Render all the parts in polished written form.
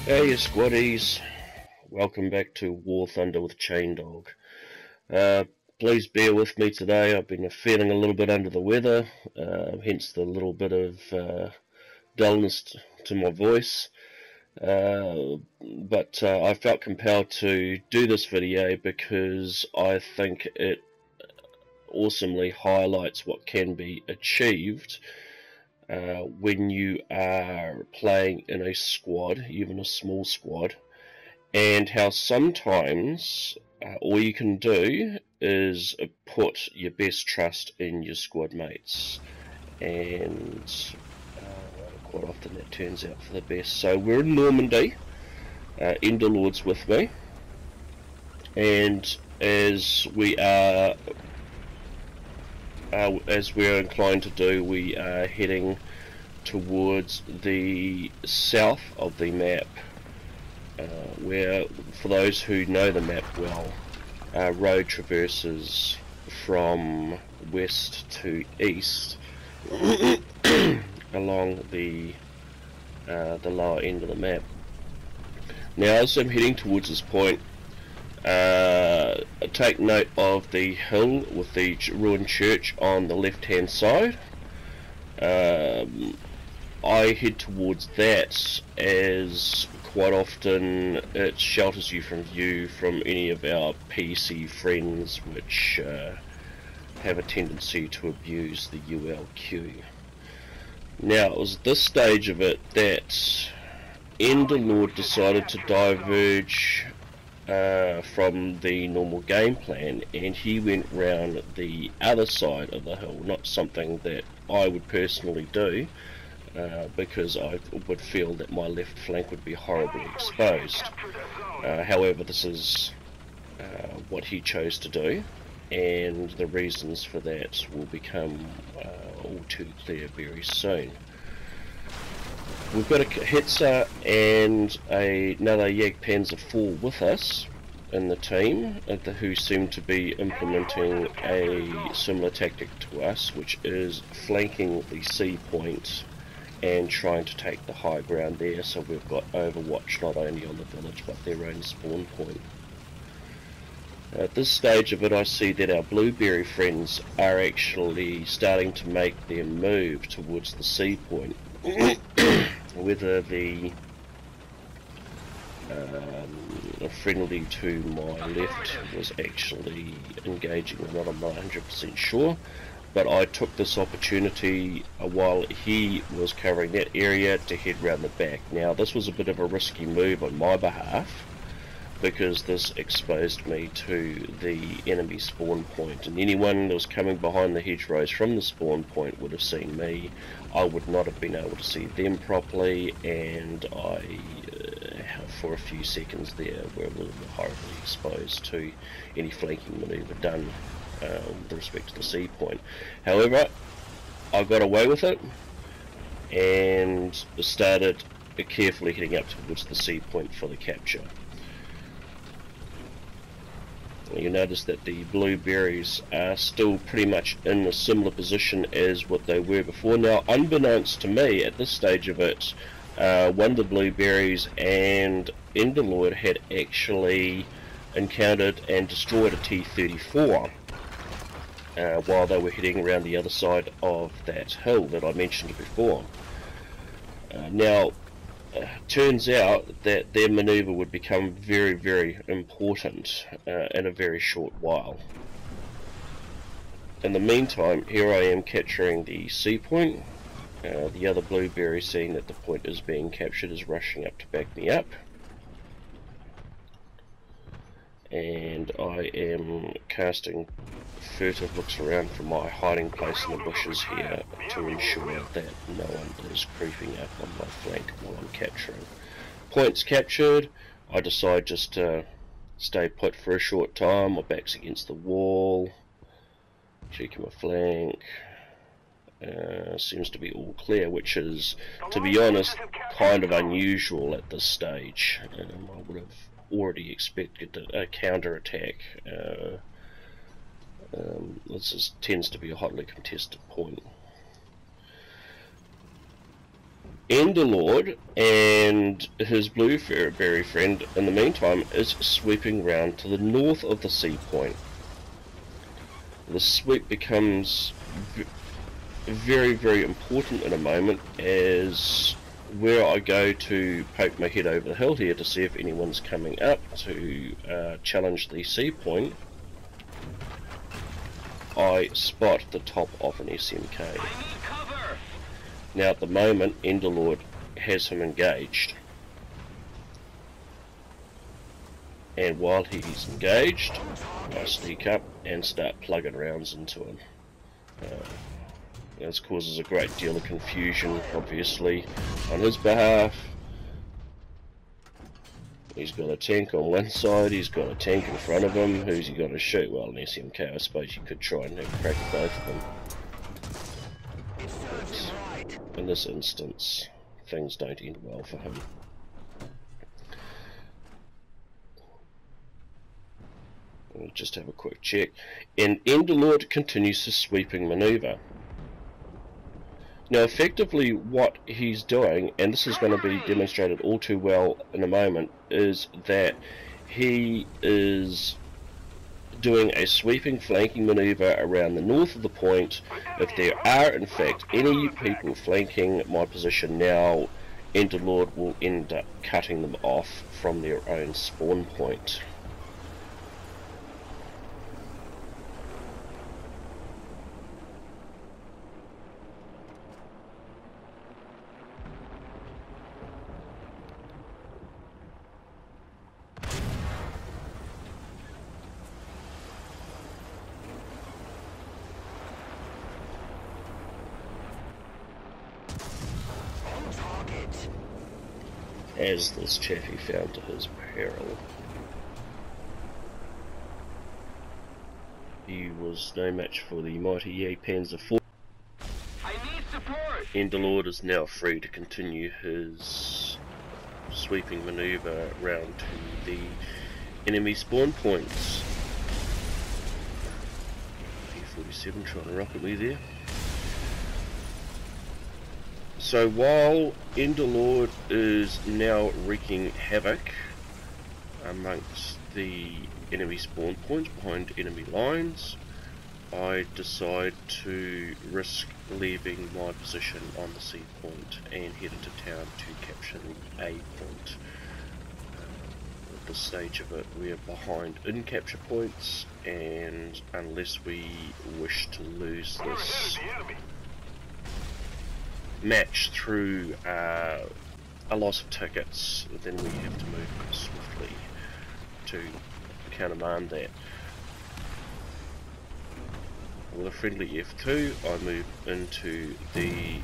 Hey squaddies, welcome back to War Thunder with Chain Dog. Please bear with me today. I've been feeling a little bit under the weather, hence the little bit of dullness to my voice. But I felt compelled to do this video because I think it awesomely highlights what can be achieved when you are playing in a squad, even a small squad, and how sometimes all you can do is put your best trust in your squad mates, and quite often that turns out for the best. So we're in Normandy, Enderlord's with me, and as we're inclined to do, we are heading towards the south of the map, where, for those who know the map well, road traverses from west to east along the lower end of the map. Now, as I'm heading towards this point, take note of the hill with the ruined church on the left hand side. I head towards that as quite often it shelters you from view from any of our PC friends which have a tendency to abuse the ULQ. Now, it was at this stage of it that Enderlord decided to diverge from the normal game plan, and he went round the other side of the hill. Not something that I would personally do, because I would feel that my left flank would be horribly exposed. However, this is what he chose to do, and the reasons for that will become all too clear very soon. We've got a Hetzer and another Jagdpanzer IV with us in the team, who seem to be implementing a similar tactic to us, which is flanking the C point and trying to take the high ground there, so we've got overwatch not only on the village but their own spawn point. At this stage of it, I see that our blueberry friends are actually starting to make their move towards the C point. Whether the friendly to my left was actually engaging or not, I'm not 100% sure, but I took this opportunity while he was covering that area to head round the back. Now, this was a bit of a risky move on my behalf, because this exposed me to the enemy spawn point, and anyone that was coming behind the hedgerows from the spawn point would have seen me. I would not have been able to see them properly, and I, for a few seconds there, were a little bit horribly exposed to any flanking manoeuvre done with respect to the C point. However, I got away with it and started carefully heading up towards the C point for the capture. You notice that the blueberries are still pretty much in a similar position as what they were before. Now, unbeknownst to me at this stage of it, one of the blueberries and Enderlord had actually encountered and destroyed a T-34 while they were heading around the other side of that hill that I mentioned before. Now, turns out that their manoeuvre would become very, very important in a very short while. In the meantime, here I am capturing the C point. The other blueberry, seeing that the point is being captured, is rushing up to back me up. And I am casting furtive looks around for my hiding place in the bushes here to ensure that no one is creeping up on my flank while I'm capturing. Points captured, I decide just to stay put for a short time. My back's against the wall, checking my flank. Seems to be all clear, which is, to be honest, kind of unusual at this stage. I would have already expected a counter-attack. This tends to be a hotly contested point. Enderlord and his blueberry friend, in the meantime, is sweeping round to the north of the sea point. The sweep becomes very, very important in a moment, as where I go to poke my head over the hill here to see if anyone's coming up to challenge the sea point, I spot the top of an SMK. Now at the moment, Enderlord has him engaged, and while he's engaged, I sneak up and start plugging rounds into him. This causes a great deal of confusion, obviously, on his behalf. He's got a tank on one side, he's got a tank in front of him. Who's he got to shoot? Well, an SMK, I suppose you could try and have a crack at both of them. But in this instance, things don't end well for him. We'll just have a quick check. And Enderlord continues his sweeping maneuver. Now effectively what he's doing, and this is going to be demonstrated all too well in a moment, is that he is doing a sweeping flanking maneuver around the north of the point. If there are in fact any people flanking my position now, Enderlord will end up cutting them off from their own spawn point. As this chaffy found to his peril. He was no match for the mighty Panzer IV. I need support. Enderlord is now free to continue his sweeping maneuver round to the enemy spawn points. P-47 trying to rocket me there. So while Enderlord is now wreaking havoc amongst the enemy spawn points behind enemy lines, I decide to risk leaving my position on the C point and head into town to capture the A point. At this stage of it, we are behind in capture points, and unless we wish to lose this match through a loss of tickets, then we have to move swiftly to countermand that. With a friendly F2, I move into the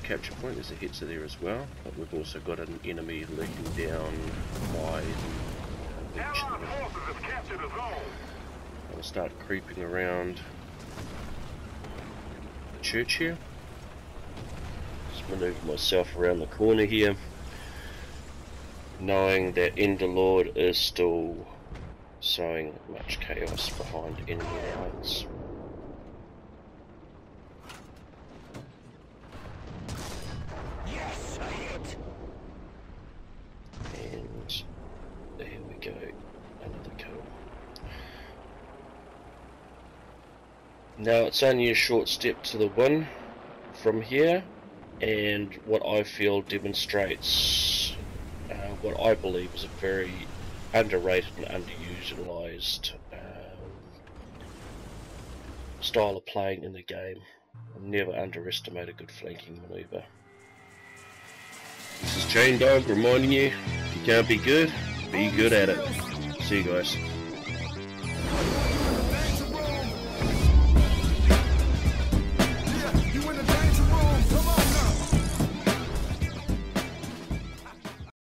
capture point. There's a Hetzer there as well, but we've also got an enemy lurking down by the beach. I'll start creeping around the church here. Maneuver myself around the corner here, knowing that Enderlord is still sowing much chaos behind enemy lines. Yes, I hit. And there we go, another kill. Now it's only a short step to the win from here, and what I feel demonstrates what I believe is a very underrated and underutilized style of playing in the game. Never underestimate a good flanking maneuver. This is Chain Dog reminding you, if you can't be good at it. See you guys.